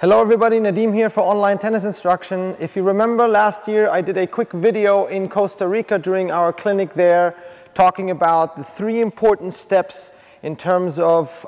Hello everybody, Nadim here for online tennis instruction. If you remember last year I did a quick video in Costa Rica during our clinic there talking about the 3 important steps in terms of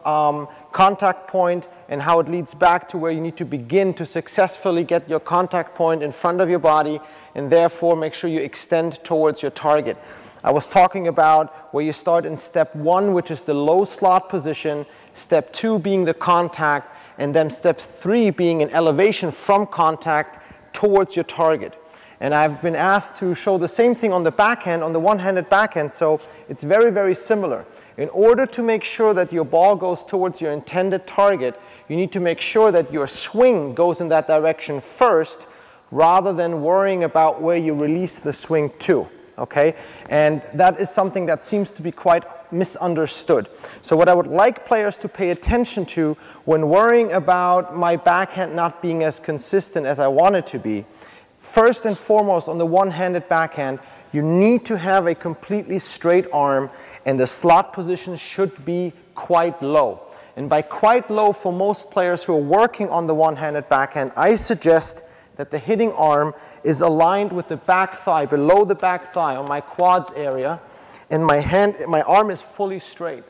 contact point and how it leads back to where you need to begin to successfully get your contact point in front of your body and therefore make sure you extend towards your target. I was talking about where you start in step 1, which is the low slot position, step 2 being the contact, and then step 3 being an elevation from contact towards your target. And I've been asked to show the same thing on the backhand, on the one-handed backhand, so it's very, very similar. In order to make sure that your ball goes towards your intended target, you need to make sure that your swing goes in that direction first, rather than worrying about where you release the swing to. Okay? And that is something that seems to be quite misunderstood. So what I would like players to pay attention to when worrying about my backhand not being as consistent as I want it to be, first and foremost on the one-handed backhand, you need to have a completely straight arm and the slot position should be quite low. And by quite low, for most players who are working on the one-handed backhand, I suggest that the hitting arm is aligned with the back thigh, below the back thigh on my quads area, and my arm is fully straight.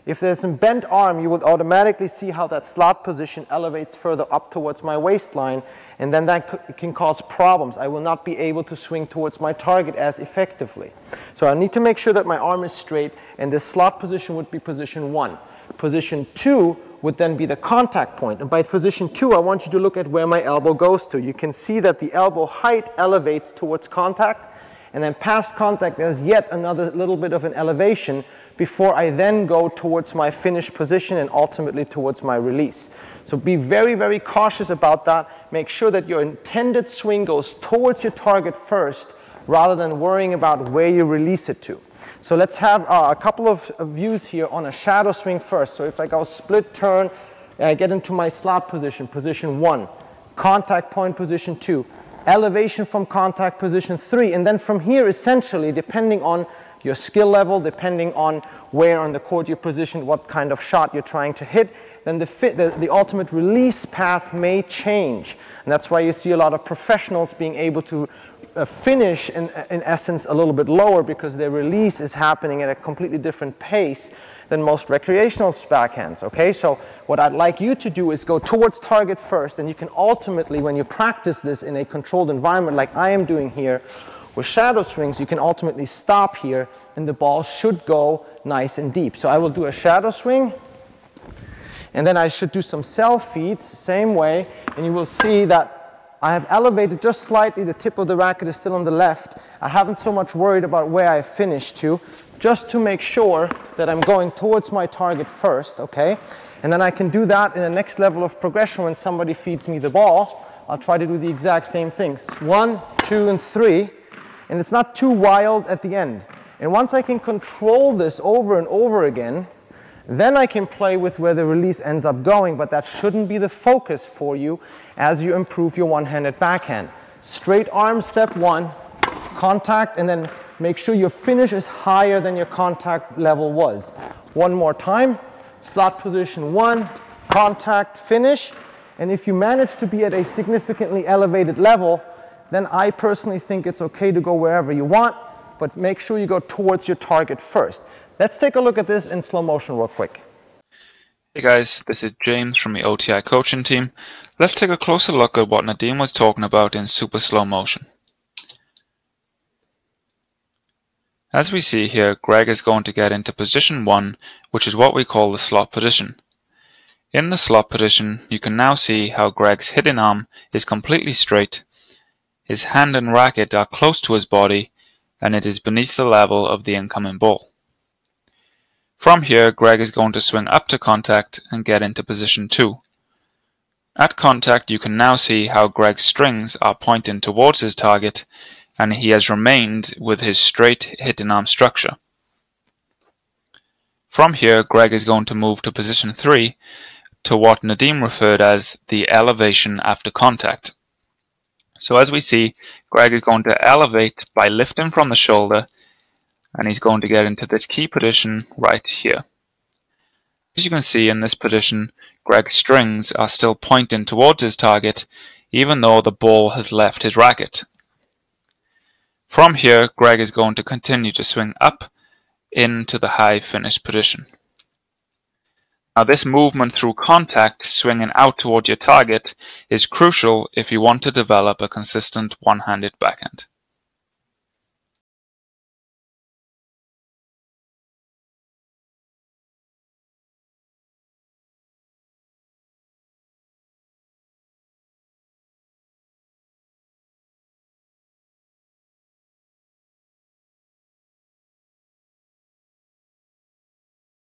If there's a bent arm, you would automatically see how that slot position elevates further up towards my waistline, and then that can cause problems. I will not be able to swing towards my target as effectively. So I need to make sure that my arm is straight, and this slot position would be position 1. Position 2 would then be the contact point. And by position 2, I want you to look at where my elbow goes to. You can see that the elbow height elevates towards contact, and then past contact there's yet another little bit of an elevation before I then go towards my finish position and ultimately towards my release. So be very, very cautious about that. Make sure that your intended swing goes towards your target first, rather than worrying about where you release it to. So let's have a couple of views here on a shadow swing first. So if I go split turn, I get into my slot position, position 1, contact point position 2, elevation from contact position 3, and then from here essentially, depending on your skill level, depending on where on the court you're positioned, what kind of shot you're trying to hit, then the ultimate release path may change. And that's why you see a lot of professionals being able to finish in essence a little bit lower, because their release is happening at a completely different pace than most recreational backhands. Okay, so what I'd like you to do is go towards target first, and you can ultimately, when you practice this in a controlled environment like I am doing here with shadow swings, you can ultimately stop here and the ball should go nice and deep. So I will do a shadow swing, and then I should do some self feeds, same way, and you will see that I have elevated just slightly, the tip of the racket is still on the left. I haven't so much worried about where I finished to, just to make sure that I'm going towards my target first, okay? And then I can do that in the next level of progression when somebody feeds me the ball. I'll try to do the exact same thing. 1, 2, and 3, and it's not too wild at the end. And once I can control this over and over again, then I can play with where the release ends up going, but that shouldn't be the focus for you as you improve your one-handed backhand. Straight arm, step 1, contact, and then make sure your finish is higher than your contact level was. One more time, slot position 1, contact, finish, and if you manage to be at a significantly elevated level, then I personally think it's okay to go wherever you want, but make sure you go towards your target first. Let's take a look at this in slow motion real quick. Hey guys, this is James from the OTI coaching team. Let's take a closer look at what Nadim was talking about in super slow motion. As we see here, Greg is going to get into position 1, which is what we call the slot position. In the slot position, you can now see how Greg's hitting arm is completely straight, his hand and racket are close to his body, and it is beneath the level of the incoming ball. From here, Greg is going to swing up to contact and get into position 2. At contact, you can now see how Greg's strings are pointing towards his target, and he has remained with his straight hitting arm structure. From here, Greg is going to move to position 3, to what Nadim referred as the elevation after contact. So as we see, Greg is going to elevate by lifting from the shoulder, and he's going to get into this key position right here. As you can see in this position, Greg's strings are still pointing towards his target, even though the ball has left his racket. From here, Greg is going to continue to swing up into the high finish position. Now this movement through contact, swinging out toward your target, is crucial if you want to develop a consistent one-handed backhand.